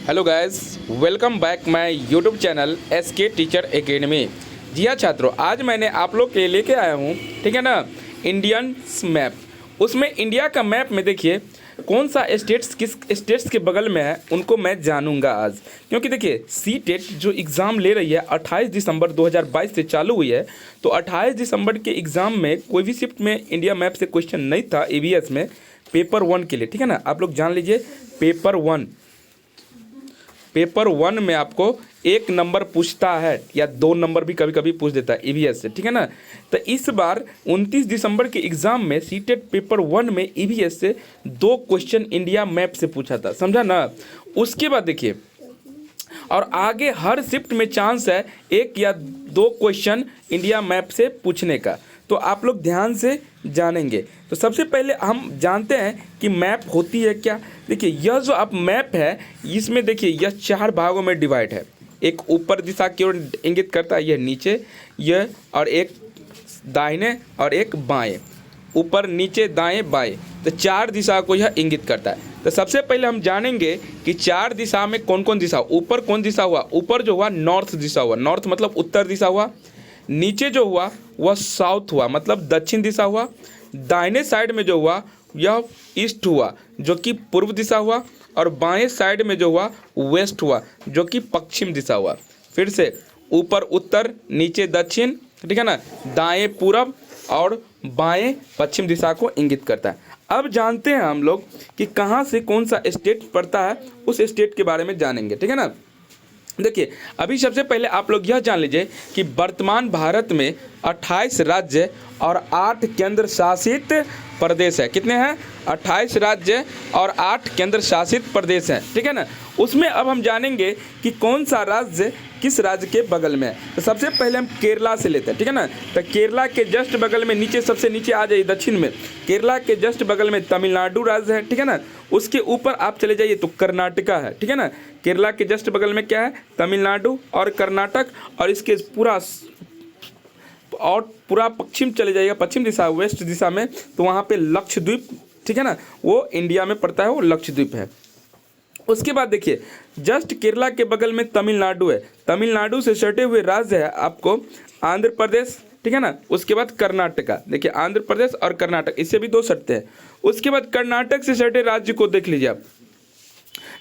Hello guys, welcome back my YouTube channel SK teacher academy. जी हाँ छात्रों, आज मैंने आप लोग के लिए लेके आया हूँ, ठीक है ना, इंडियन मैप। उसमें इंडिया का मैप में देखिए कौन सा स्टेट्स किस स्टेट्स के बगल में है उनको मैं जानूंगा आज। क्योंकि देखिए सी टेट जो एग्ज़ाम ले रही है 28 दिसंबर 2022 से चालू हुई है, तो 28 दिसंबर के एग्ज़ाम में कोई भी शिफ्ट में इंडिया मैप से क्वेश्चन नहीं था ईवीएस में पेपर 1 के लिए, ठीक है ना। आप लोग जान लीजिए पेपर वन में आपको 1 नंबर पूछता है या 2 नंबर भी कभी कभी पूछ देता है ईवीएस से, ठीक है ना। तो इस बार 29 दिसंबर के एग्ज़ाम में सीटेट पेपर 1 में ईवीएस से 2 क्वेश्चन इंडिया मैप से पूछा था, समझा ना। उसके बाद देखिए और आगे हर शिफ्ट में चांस है 1 या 2 क्वेश्चन इंडिया मैप से पूछने का, तो आप लोग ध्यान से जानेंगे। तो सबसे पहले हम जानते हैं कि मैप होती है क्या। देखिए यह जो आप मैप है इसमें देखिए यह 4 भागों में डिवाइड है। एक ऊपर दिशा की ओर इंगित करता है, यह नीचे, यह और एक दाहिने और एक बाएं, ऊपर नीचे दाएं बाएं, तो 4 दिशा को यह इंगित करता है। तो सबसे पहले हम जानेंगे कि 4 दिशा में कौन कौन दिशा। ऊपर कौन दिशा हुआ? ऊपर जो हुआ नॉर्थ दिशा हुआ, नॉर्थ मतलब उत्तर दिशा हुआ। नीचे जो हुआ वह साउथ हुआ, मतलब दक्षिण दिशा हुआ। दाहिने साइड में जो हुआ यह ईस्ट हुआ, जो कि पूर्व दिशा हुआ। और बाएं साइड में जो हुआ वेस्ट हुआ, जो कि पश्चिम दिशा हुआ। फिर से ऊपर उत्तर, नीचे दक्षिण, ठीक है ना, दाएं पूरब और बाएं पश्चिम दिशा को इंगित करता है। अब जानते हैं हम लोग कि कहाँ से कौन सा स्टेट पड़ता है, उस स्टेट के बारे में जानेंगे, ठीक है ना। देखिए अभी सबसे पहले आप लोग यह जान लीजिए कि वर्तमान भारत में 28 राज्य और 8 केंद्र शासित प्रदेश है। कितने हैं? 28 राज्य और 8 केंद्र शासित प्रदेश हैं, ठीक है ना। उसमें अब हम जानेंगे कि कौन सा राज्य किस राज्य के बगल में है। तो सबसे पहले हम केरला से लेते हैं, ठीक है ना। तो केरला के जस्ट बगल में नीचे, सबसे नीचे आ जाइए दक्षिण में, केरला के जस्ट बगल में तमिलनाडु राज्य है, ठीक है ना। उसके ऊपर आप चले जाइए तो कर्नाटका है, ठीक है ना। केरला के जस्ट बगल में क्या है? तमिलनाडु और कर्नाटक। और इसके पूरा पश्चिम चले जाइएगा, पश्चिम दिशा वेस्ट दिशा में, तो वहाँ पे लक्षद्वीप, ठीक है ना, वो इंडिया में पड़ता है, वो लक्षद्वीप है। उसके बाद देखिए जस्ट केरला के बगल में तमिलनाडु है। तमिलनाडु से सटे हुए राज्य है आपको आंध्र प्रदेश, ठीक है ना। उसके बाद कर्नाटका, देखिए आंध्र प्रदेश और कर्नाटक, इससे भी 2 सटते हैं। उसके बाद कर्नाटक से सटे राज्य को देख लीजिए आप।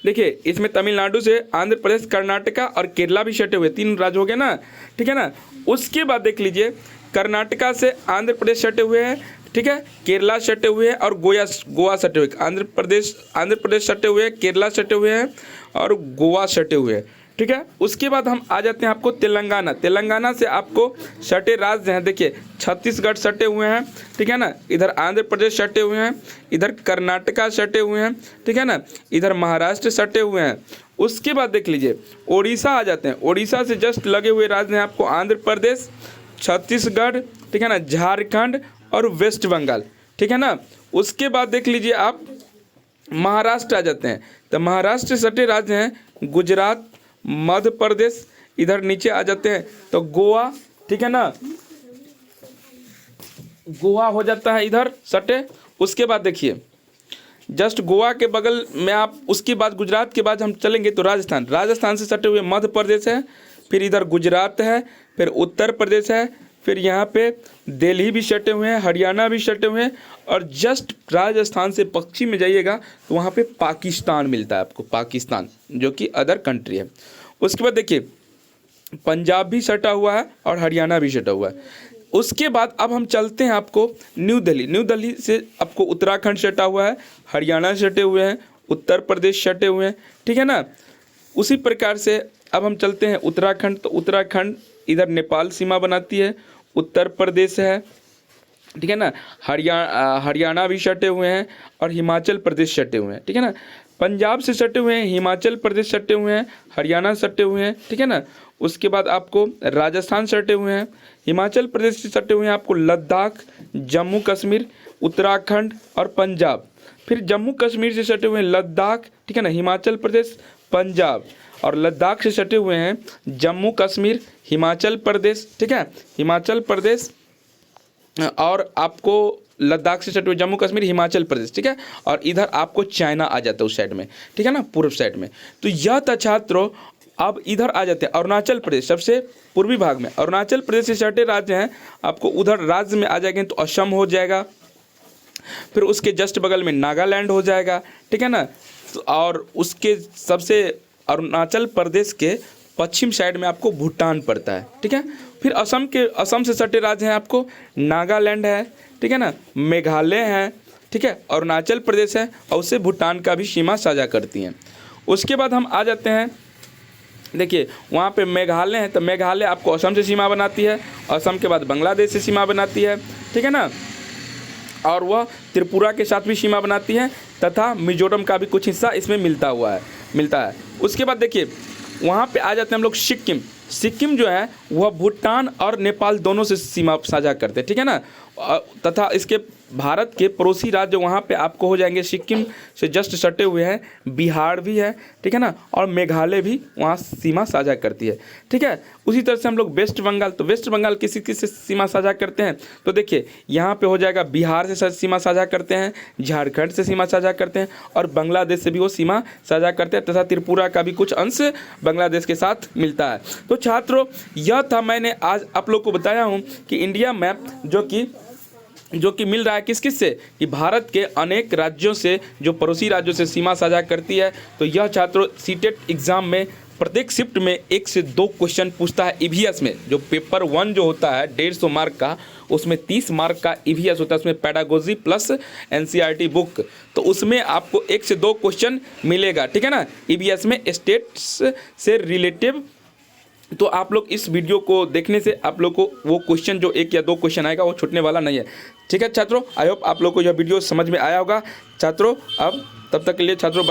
देखिए इसमें तमिलनाडु से आंध्र प्रदेश, कर्नाटका और केरला भी सटे हुए, 3 राज्य हो गए ना, ठीक है ना। उसके बाद देख लीजिए कर्नाटका से आंध्र प्रदेश सटे हुए हैं, ठीक है, केरला सटे हुए हैं और गोवा सटे हुए। आंध्र प्रदेश सटे हुए हैं, केरला सटे हुए हैं और गोवा सटे हुए हैं, ठीक है। उसके बाद हम आ जाते हैं आपको तेलंगाना से आपको सटे राज्य हैं। देखिए छत्तीसगढ़ सटे हुए हैं, ठीक है ना, इधर आंध्र प्रदेश सटे हुए हैं, इधर कर्नाटका सटे हुए हैं, ठीक है ना, इधर महाराष्ट्र सटे हुए हैं। उसके बाद देख लीजिए ओडिशा आ जाते हैं। ओडिशा से जस्ट लगे हुए राज्य हैं आपको आंध्र प्रदेश, छत्तीसगढ़, ठीक है ना, झारखंड और वेस्ट बंगाल, ठीक है ना। उसके बाद देख लीजिए आप महाराष्ट्र आ जाते हैं। तो महाराष्ट्र से सटे राज्य हैं गुजरात, मध्य प्रदेश, इधर नीचे आ जाते हैं तो गोवा, ठीक है ना, गोवा हो जाता है इधर सटे। उसके बाद देखिए जस्ट गोवा के बगल में आप, उसके बाद गुजरात के बाद हम चलेंगे तो राजस्थान से सटे हुए मध्य प्रदेश है, फिर इधर गुजरात है, फिर उत्तर प्रदेश है, फिर यहाँ पे दिल्ली भी सटे हुए हैं, हरियाणा भी सटे हुए हैं। और जस्ट राजस्थान से पश्चिम में जाइएगा तो वहाँ पे पाकिस्तान मिलता है आपको, पाकिस्तान जो कि अदर कंट्री है। उसके बाद देखिए पंजाब भी सटा हुआ है और हरियाणा भी सटा हुआ है। उसके बाद अब हम चलते हैं आपको न्यू दिल्ली से आपको उत्तराखंड सटा हुआ है, हरियाणा सटे हुए हैं, उत्तर प्रदेश सटे हुए हैं, ठीक है ना। उसी प्रकार से अब हम चलते हैं उत्तराखंड, तो उत्तराखंड इधर नेपाल सीमा बनाती है, उत्तर प्रदेश है, ठीक है ना, हरियाणा भी सटे हुए हैं और हिमाचल प्रदेश सटे हुए हैं, ठीक है ना। पंजाब से सटे हुए हैं, हिमाचल प्रदेश सटे हुए हैं, हरियाणा सटे हुए हैं, ठीक है ना। उसके बाद आपको राजस्थान सटे हुए हैं, हिमाचल प्रदेश से सटे हुए हैं आपको लद्दाख, जम्मू कश्मीर, उत्तराखंड और पंजाब। फिर जम्मू कश्मीर से सटे हुए हैं लद्दाख, ठीक है ना, हिमाचल प्रदेश, पंजाब। और लद्दाख से सटे हुए हैं जम्मू कश्मीर, हिमाचल प्रदेश, ठीक है, हिमाचल प्रदेश और आपको लद्दाख से सटे हुए जम्मू कश्मीर, हिमाचल प्रदेश, ठीक है, और इधर आपको चाइना आ जाता है उस साइड में, ठीक है ना, पूर्व साइड में। तो यह था छात्रों। अब इधर आ जाते हैं अरुणाचल प्रदेश, सबसे पूर्वी भाग में अरुणाचल प्रदेश से सटे राज्य हैं, आपको उधर राज्य में आ जाएंगे तो असम हो जाएगा, फिर उसके जस्ट बगल में नागालैंड हो जाएगा, ठीक है ना, और उसके सबसे अरुणाचल प्रदेश के पश्चिम साइड में आपको भूटान पड़ता है, ठीक है। फिर असम से सटे राज्य हैं आपको नागालैंड है, ठीक है ना, मेघालय है, ठीक है, अरुणाचल प्रदेश है, और उससे भूटान का भी सीमा साझा करती हैं। उसके बाद हम आ जाते हैं, देखिए वहाँ पे मेघालय है, तो मेघालय आपको असम से सीमा बनाती है, असम के बाद बांग्लादेश से सीमा बनाती है, ठीक है ना, और वह त्रिपुरा के साथ भी सीमा बनाती है, तथा मिजोरम का भी कुछ हिस्सा इसमें मिलता है। उसके बाद देखिए वहाँ पे आ जाते हैं हम लोग सिक्किम जो है वह भूटान और नेपाल दोनों से सीमा साझा करते हैं, ठीक है ना, तथा इसके भारत के पड़ोसी राज्य वहाँ पे आपको हो जाएंगे, सिक्किम से जस्ट सटे हुए हैं बिहार भी है, ठीक है ना, और मेघालय भी वहाँ सीमा साझा करती है, ठीक है। उसी तरह से हम लोग वेस्ट बंगाल, तो वेस्ट बंगाल किस से सीमा साझा करते हैं, तो देखिए यहाँ पे हो जाएगा बिहार से सीमा साझा करते हैं, झारखंड से सीमा साझा करते हैं, और बांग्लादेश से भी वो सीमा साझा करते हैं, तथा त्रिपुरा का भी कुछ अंश बांग्लादेश के साथ मिलता है। तो छात्रों यह था, मैंने आज आप लोग को बताया हूँ कि इंडिया मैप जो कि मिल रहा है किस से, कि भारत के अनेक राज्यों से, जो पड़ोसी राज्यों से सीमा साझा करती है। तो यह छात्रों सीटेट एग्ज़ाम में प्रत्येक शिफ्ट में 1 से 2 क्वेश्चन पूछता है ईवीएस में। जो पेपर 1 जो होता है 150 मार्क का, उसमें 30 मार्क का ईवीएस होता है, उसमें पेडागोजी प्लस एनसीईआरटी बुक, तो उसमें आपको 1 से 2 क्वेश्चन मिलेगा, ठीक है ना, ईवीएस में स्टेट्स से रिलेटिव। तो आप लोग इस वीडियो को देखने से आप लोग को वो क्वेश्चन जो 1 या 2 क्वेश्चन आएगा वो छूटने वाला नहीं है, ठीक है छात्रों। आई होप आप लोग को यह वीडियो समझ में आया होगा छात्रों। अब तब तक के लिए छात्रों बाय।